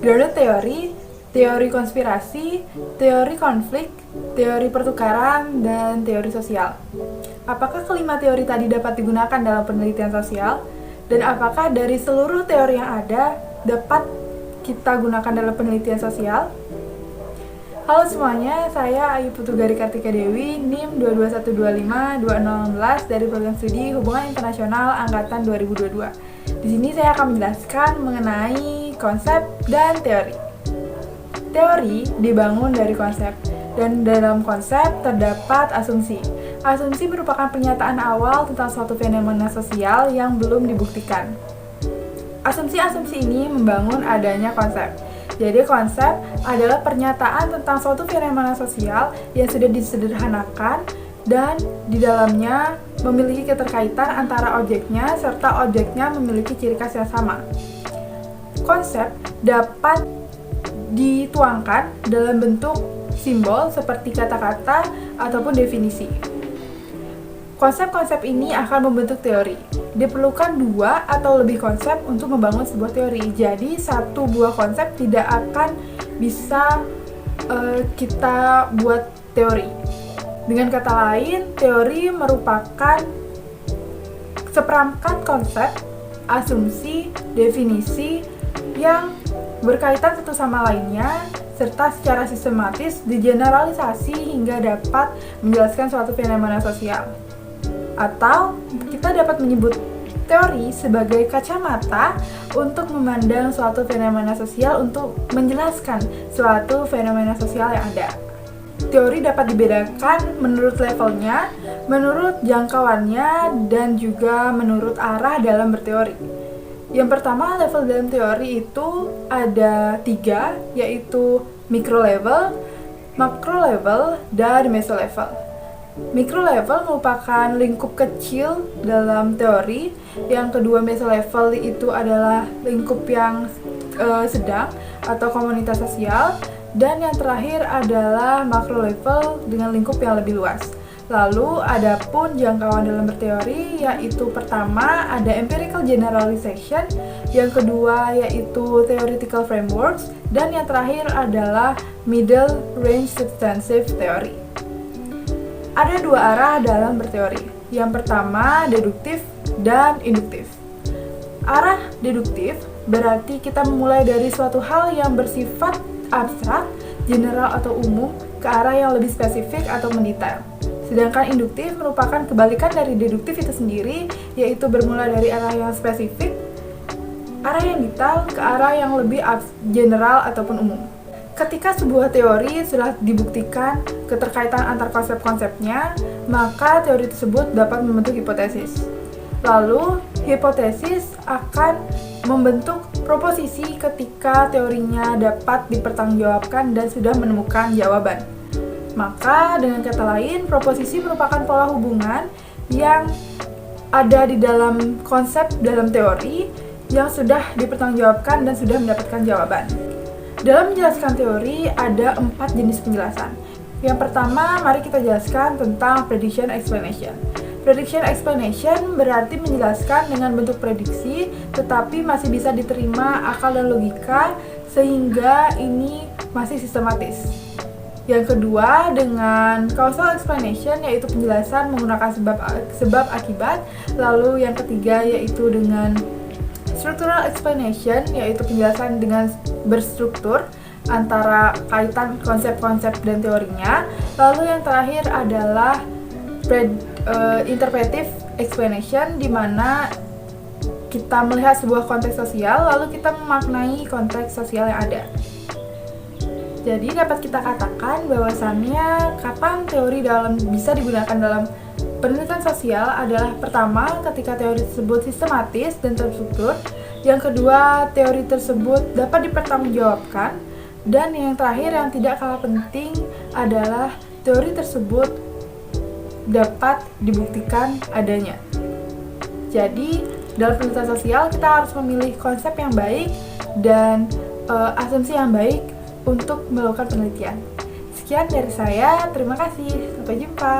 grounded theory, teori konspirasi, teori konflik, teori pertukaran, dan teori sosial. Apakah kelima teori tadi dapat digunakan dalam penelitian sosial? Dan apakah dari seluruh teori yang ada dapat kita gunakan dalam penelitian sosial? Halo semuanya, saya Ayu Putugari Kartika Dewi, NIM 221252016 dari Program Studi Hubungan Internasional Angkatan 2022. Di sini saya akan menjelaskan mengenai konsep dan teori. Teori dibangun dari konsep, dan dalam konsep terdapat asumsi. Asumsi merupakan pernyataan awal tentang suatu fenomena sosial yang belum dibuktikan. Asumsi-asumsi ini membangun adanya konsep. Jadi konsep adalah pernyataan tentang suatu fenomena sosial yang sudah disederhanakan dan di dalamnya memiliki keterkaitan antara objeknya serta objeknya memiliki ciri khas yang sama. Konsep dapat dituangkan dalam bentuk simbol seperti kata-kata ataupun definisi. Konsep-konsep ini akan membentuk teori. Diperlukan dua atau lebih konsep untuk membangun sebuah teori. Jadi satu buah konsep tidak akan bisa kita buat teori. Dengan kata lain, teori merupakan seperangkat konsep, asumsi, definisi yang berkaitan satu sama lainnya serta secara sistematis digeneralisasi hingga dapat menjelaskan suatu fenomena sosial. Atau kita dapat menyebut teori sebagai kacamata untuk memandang suatu fenomena sosial untuk menjelaskan suatu fenomena sosial yang ada. Teori dapat dibedakan menurut levelnya, menurut jangkauannya, dan juga menurut arah dalam berteori. Yang pertama, level dalam teori itu ada 3, yaitu micro level, macro level, dan meso level. Micro level merupakan lingkup kecil dalam teori. Yang kedua, meso level itu adalah lingkup yang sedang atau komunitas sosial. Dan yang terakhir adalah macro level dengan lingkup yang lebih luas. Lalu adapun jangkauan dalam berteori, yaitu pertama ada empirical generalization, yang kedua yaitu theoretical frameworks, dan yang terakhir adalah middle range substantive theory. Ada dua arah dalam berteori. Yang pertama, deduktif dan induktif. Arah deduktif berarti kita memulai dari suatu hal yang bersifat abstrak, general atau umum ke arah yang lebih spesifik atau mendetail. Sedangkan induktif merupakan kebalikan dari deduktif itu sendiri, yaitu bermula dari arah yang spesifik, arah yang detail ke arah yang lebih general ataupun umum. Ketika sebuah teori sudah dibuktikan keterkaitan antar konsep-konsepnya, maka teori tersebut dapat membentuk hipotesis. Lalu, hipotesis akan membentuk proposisi ketika teorinya dapat dipertanggungjawabkan dan sudah menemukan jawaban. Maka, dengan kata lain, proposisi merupakan pola hubungan yang ada di dalam konsep dalam teori yang sudah dipertanggungjawabkan dan sudah mendapatkan jawaban. Dalam menjelaskan teori, ada 4 jenis penjelasan. Yang pertama, mari kita jelaskan tentang prediction explanation. Prediction explanation berarti menjelaskan dengan bentuk prediksi, tetapi masih bisa diterima akal dan logika, sehingga ini masih sistematis. Yang kedua, dengan causal explanation, yaitu penjelasan menggunakan sebab akibat. Lalu yang ketiga, yaitu dengan structural explanation, yaitu penjelasan dengan berstruktur antara kaitan konsep-konsep dan teorinya. Lalu yang terakhir adalah interpretive explanation, di mana kita melihat sebuah konteks sosial lalu kita memaknai konteks sosial yang ada. Jadi dapat kita katakan bahwasannya kapan teori bisa digunakan dalam penelitian sosial adalah pertama, ketika teori tersebut sistematis dan terstruktur. Yang kedua, teori tersebut dapat dipertanggungjawabkan. Dan yang terakhir yang tidak kalah penting adalah teori tersebut dapat dibuktikan adanya. Jadi, dalam penelitian sosial kita harus memilih konsep yang baik dan asumsi yang baik untuk melakukan penelitian. Sekian dari saya, terima kasih. Sampai jumpa.